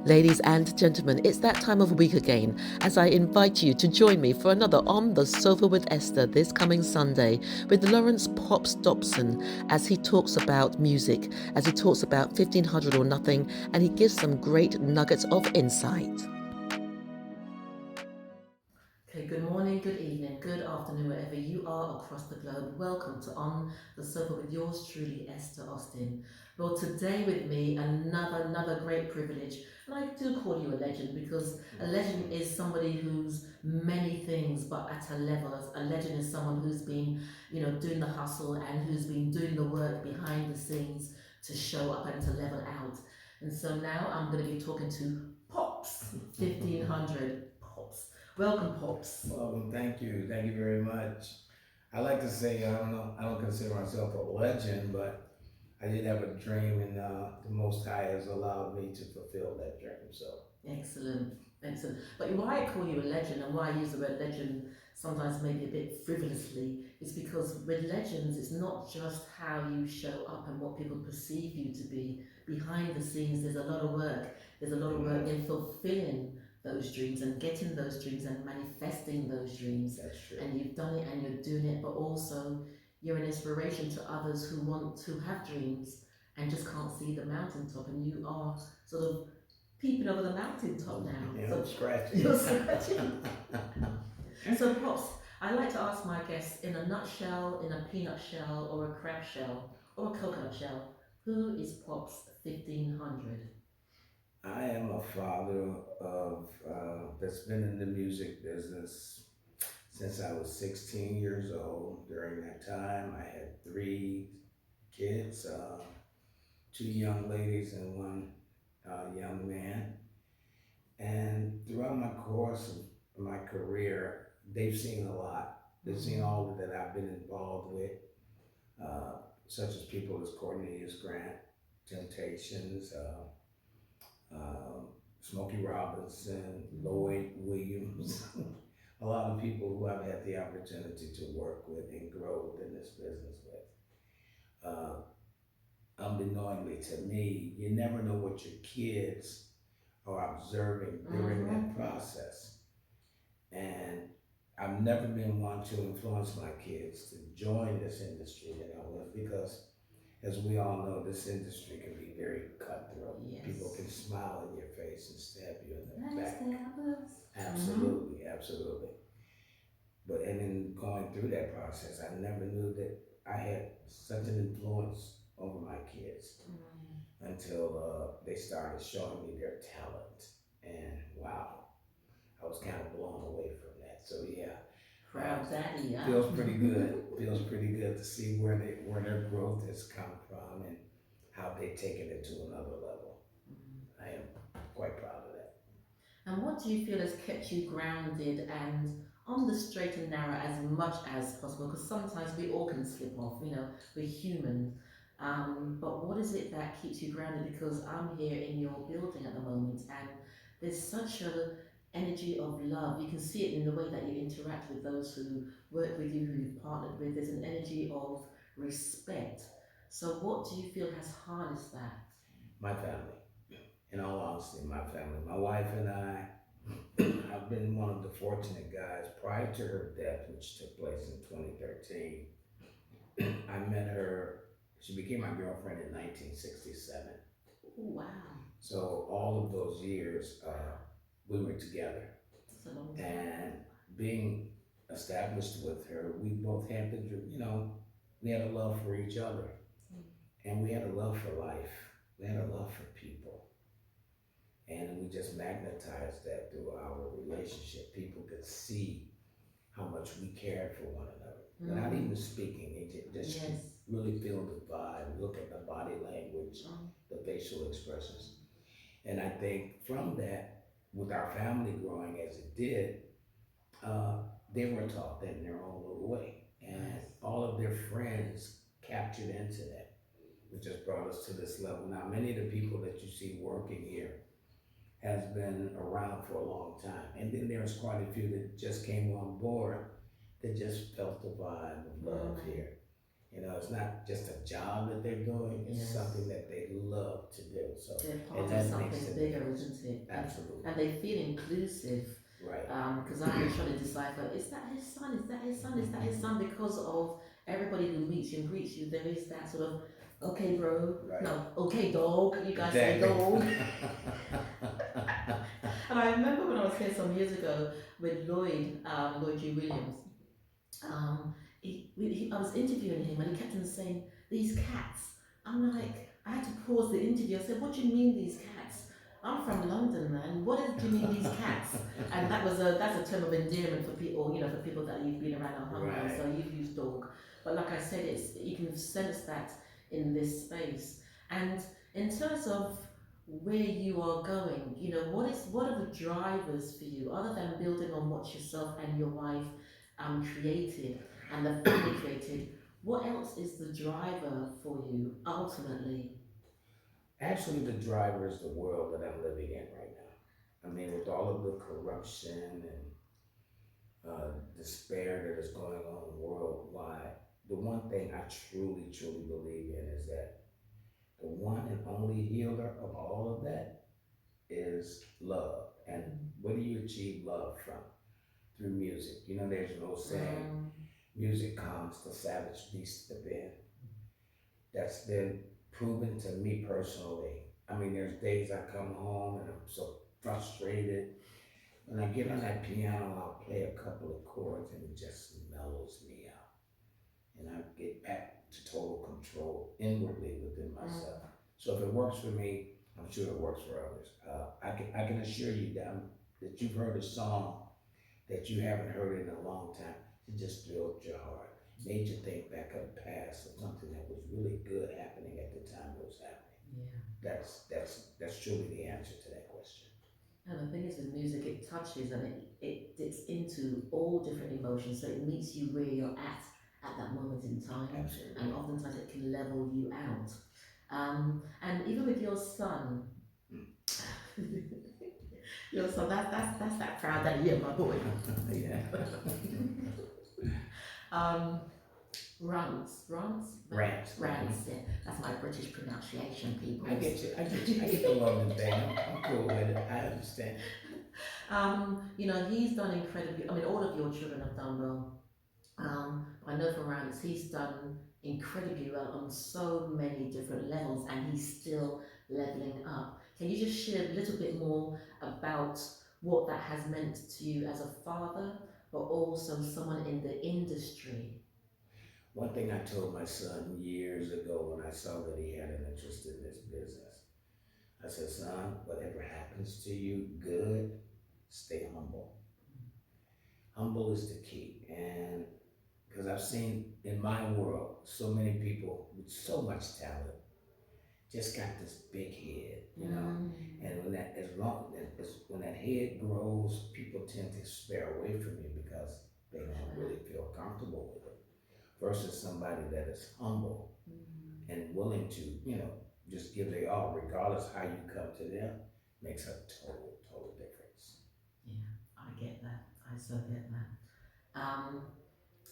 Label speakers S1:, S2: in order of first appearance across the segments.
S1: Ladies and gentlemen, it's that time of week again as I invite you to join me for another On the Sofa with Esther this coming Sunday with Lawrence Pops Dopson as he talks about music, as he talks about 1500 or Nothing, and he gives some great nuggets of insight. Okay, good morning, good evening, good afternoon, wherever you are across the globe. Welcome to On the Sofa with yours truly, Esther Austin. Well, today with me, another great privilege. And I do call you a legend because a legend is somebody who's many things, but at a level. A legend is someone who's been, doing the hustle and who's been doing the work behind the scenes to show up and to level out. And so now I'm going to be talking to Pops 1500. Pops. Welcome, Pops.
S2: Welcome, thank you very much. I like to say I don't consider myself a legend, but I did have a dream, and the Most High has allowed me to fulfill that dream. So
S1: Excellent, excellent. But why I call you a legend and why I use the word legend sometimes maybe a bit frivolously is because with legends, it's not just how you show up and what people perceive you to be. Behind the scenes, there's a lot of work. There's a lot of work in fulfilling those dreams and getting those dreams and manifesting those dreams.
S2: that's true.
S1: And you've done it and you're doing it, but also you're an inspiration to others who want to have dreams and just can't see the mountaintop. And you are sort of peeping over the mountaintop now.
S2: Yeah,
S1: So
S2: I'm scratching.
S1: you're scratching. So, Pops, I like to ask my guests in a nutshell, in a peanut shell, or a crab shell, or a coconut shell, who is Pops 1500?
S2: I am a father of that's been in the music business since I was 16 years old. During that time, I had three kids, two young ladies and one young man. And throughout my course of my career, they've seen a lot. They've seen all that I've been involved with, uh, such as people as Cornelius Grant, Temptations, Smokey Robinson, Lloyd Williams. A lot of people who I've had the opportunity to work with and grow within this business with. Unbeknowingly to me, you never know what your kids are observing during that process. And I've never been one to influence my kids to join this industry, because as we all know, this industry can be very cutthroat.
S1: Yes.
S2: People can smile in your face and stab you in the back.
S1: Backstabbers.
S2: Absolutely, absolutely. But and in going through that process, I never knew that I had such an influence over my kids until they started showing me their talent. And wow, I was kind of blown away from that. So yeah,
S1: Proud daddy, yeah.
S2: feels pretty good. Feels pretty good to see where their growth has come from and how they've taken it to another level. I am quite proud of that.
S1: And what do you feel has kept you grounded and on the straight and narrow as much as possible? Because sometimes we all can slip off, we're human. But what is it that keeps you grounded? Because I'm here in your building at the moment and there's such a energy of love. You can see it in the way that you interact with those who work with you, who you've partnered with. There's an energy of respect. So what do you feel has harnessed that?
S2: My family. In all honesty, my family. My wife and I, I've been one of the fortunate guys prior to her death, which took place in 2013. I met her, she became my girlfriend in 1967.
S1: Oh, wow.
S2: So all of those years, we were together.
S1: That's a long time.
S2: And being established with her, we both had we had a love for each other. And we had a love for life. We had a love for people. And we just magnetized that through our relationship. People could see how much we cared for one another. Without even speaking, it just really feel the vibe, look at the body language, the facial expressions. And I think from that, with our family growing as it did, they were taught that in their own little way. And all of their friends captured into that, which just brought us to this level. Now, many of the people that you see working here has been around for a long time. And then there's quite a few that just came on board that just felt the vibe of love here. It's not just a job that they're doing, it's something that they love to do. So
S1: they're part of something bigger, isn't it?
S2: Absolutely.
S1: and they feel inclusive.
S2: Right.
S1: Because I've been trying to decipher, is that his son? Is that his son? Is that his son? Because of everybody who meets you and greets you, there is that sort of, okay, bro,
S2: Right.
S1: no, okay, dog. You guys say
S2: Exactly.
S1: dog. And I remember when I was here some years ago with Lloyd G. Williams. I was interviewing him and he kept on saying, these cats. I'm like, I had to pause the interview. I said, what do you mean these cats? I'm from London, man. Do you mean these cats? And that's a term of endearment for people, for people that you've been around our homeland.
S2: Right.
S1: So you've used dog. But like I said, you can sense that in this space. And in terms of where you are going, what are the drivers for you other than building on what yourself and your wife created and the family created? What else is the driver for you ultimately?
S2: Actually, the driver is the world that I'm living in right now. I mean, with all of the corruption and despair that is going on worldwide, the one thing I truly, truly believe in is that the one and only healer of all of that is love. And where do you achieve love from? Through music. There's an old saying, music calms the savage beast within. That's been proven to me personally. I mean, there's days I come home and I'm so frustrated. When I get on that piano, I'll play a couple of chords and it just mellows me out. And I get back to total control inwardly within myself. So if it works for me, I'm sure it works for others. I can assure you that you've heard a song that you haven't heard in a long time. It just thrilled your heart, made you think back of the past of something that was really good happening at the time it was happening.
S1: Yeah.
S2: That's truly the answer to that question.
S1: And the thing is with music, it touches and it dips into all different emotions, so it meets you where you're at that moment in time.
S2: Absolutely.
S1: And oftentimes it can level you out. And even with your son, your son, that's that proud daddy, yeah, my boy.
S2: Yeah.
S1: Rants,
S2: Rants.
S1: yeah, that's my British pronunciation, people.
S2: I get you. I get the London thing. I'm cool with it. I understand.
S1: He's done incredibly. I mean, all of your children have done well. I know from Rance, he's done incredibly well on so many different levels, and he's still leveling up. Can you just share a little bit more about what that has meant to you as a father, but also someone in the industry?
S2: One thing I told my son years ago when I saw that he had an interest in this business, I said, son, whatever happens to you, good, stay humble. Humble is the key. And because I've seen in my world so many people with so much talent just got this big head. And when when that head grows, people tend to spare away from you because they don't really feel comfortable with it. Versus somebody that is humble and willing to, just give their all, regardless how you come to them, makes a total difference.
S1: Yeah, I get that. I so get that.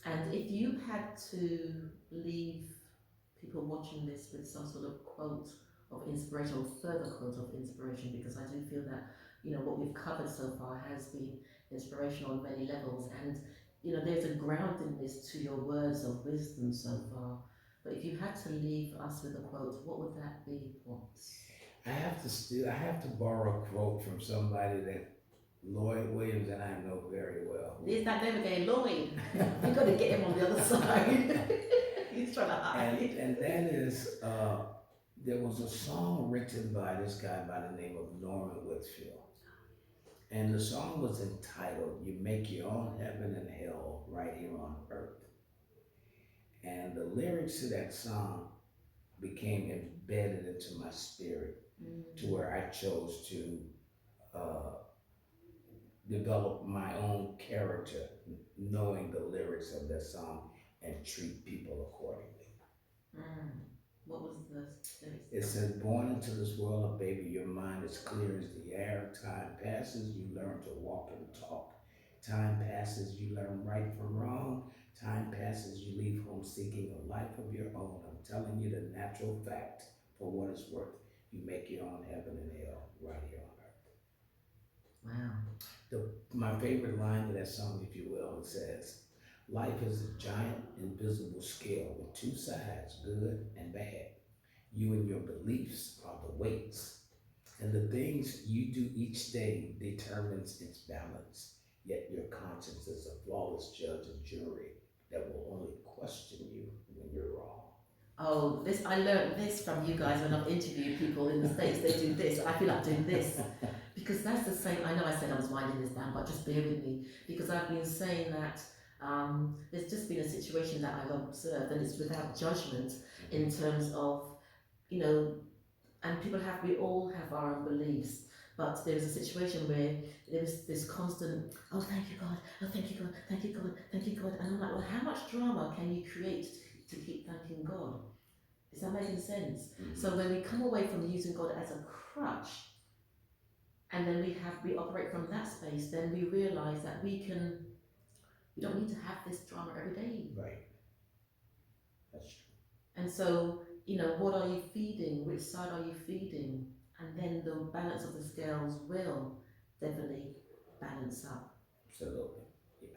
S1: And if you had to leave people watching this with some sort of quote of inspiration or further quote of inspiration, because I do feel that what we've covered so far has been inspirational on many levels, and there's a groundedness to your words of wisdom so far. But if you had to leave us with a quote, what would that be? What?
S2: I have to borrow a quote from somebody that Lloyd Williams and I know very well.
S1: Is that name again, Lloyd? You've got to get him on the other side. He's trying to hide.
S2: And that is, there was a song written by this guy by the name of Norman Whitfield. And the song was entitled, You Make Your Own Heaven and Hell Right Here on Earth. And the lyrics to that song became embedded into my spirit to where I chose to develop my own character, knowing the lyrics of that song and treat people accordingly.
S1: What was the lyrics?
S2: It says, born into this world of baby, your mind is clear as the air. Time passes, you learn to walk and talk. Time passes, you learn right from wrong. Time passes, you leave home seeking a life of your own. I'm telling you the natural fact for what it's worth. You make your own heaven and hell right here on earth. My favorite line of that song, if you will, it says, "Life is a giant invisible scale with two sides, good and bad. You and your beliefs are the weights, and the things you do each day determines its balance. Yet your conscience is a flawless judge and jury that will only question you when you're wrong."
S1: Oh, this I learned this from you guys when I've interviewed people in the States. They do this. I feel like doing this because that's the same. I know I said I was winding this down, but just bear with me because I've been saying that there's just been a situation that I've observed, and it's without judgment in terms of you know, and we all have our own beliefs. But there was a situation where there was this constant, oh thank you God, oh thank you God, thank you God, thank you God, and I'm like, well, how much drama can you create to keep thanking God? Is that making sense?
S2: Mhm.
S1: So when we come away from using God as a crutch, and then we operate from that space, then we realise that we don't need to have this drama every day.
S2: Right. That's true.
S1: And so, what are you feeding? Which side are you feeding? And then the balance of the scales will definitely balance up.
S2: Absolutely.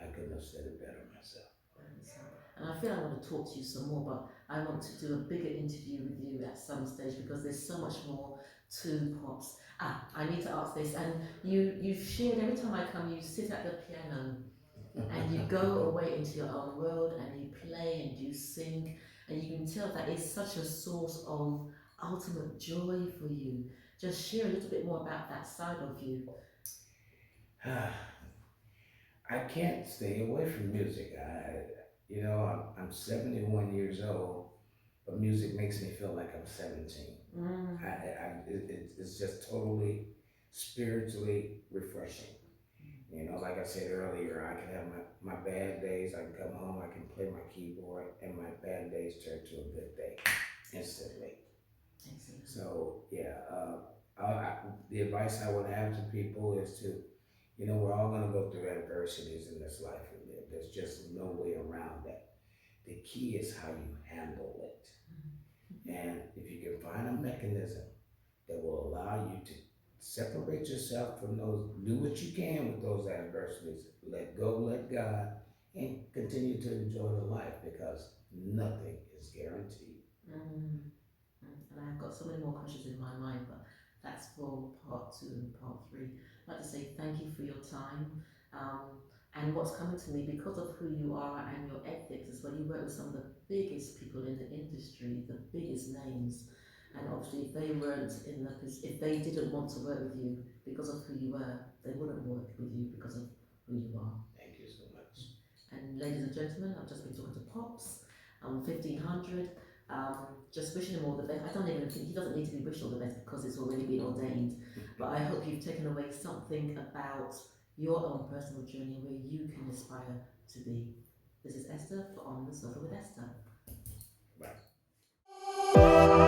S2: I couldn't have said it better myself.
S1: Balance up. And I feel I want to talk to you some more, but I want to do a bigger interview with you at some stage because there's so much more to Pops. I need to ask this. And you've shared every time I come, you sit at the piano and you go away into your own world and you play and you sing, and you can tell that it's such a source of ultimate joy for you. Just share a little bit more about that side of you.
S2: I can't stay away from music. I'm 71 years old, but music makes me feel like I'm 17. It's just totally spiritually refreshing. Like I said earlier, I can have my bad days. I can come home, I can play my keyboard, and my bad days turn to a good day instantly.
S1: Excellent.
S2: So yeah, the advice I would have to people is to, we're all gonna go through adversities in this life we live. There's just no way around that. The key is how you handle it. And if you can find a mechanism that will allow you to separate yourself from those, do what you can with those adversities, let go, let God, and continue to enjoy the life because nothing is guaranteed.
S1: And I've got so many more questions in my mind, but that's for part 2 and part 3. I'd like to say thank you for your time. And what's coming to me because of who you are and your ethics is when you work with some of the biggest people in the industry, the biggest names. And obviously, if they didn't want to work with you because of who you were, they wouldn't work with you because of who you are.
S2: Thank you so much.
S1: And ladies and gentlemen, I've just been talking to Pops, 1500. Just wishing him all the best. I don't even think he doesn't need to be wished all the best because it's already been ordained. But I hope you've taken away something about your own personal journey where you can aspire to be. This is Esther for On the Sofa with Esther.
S2: Bye.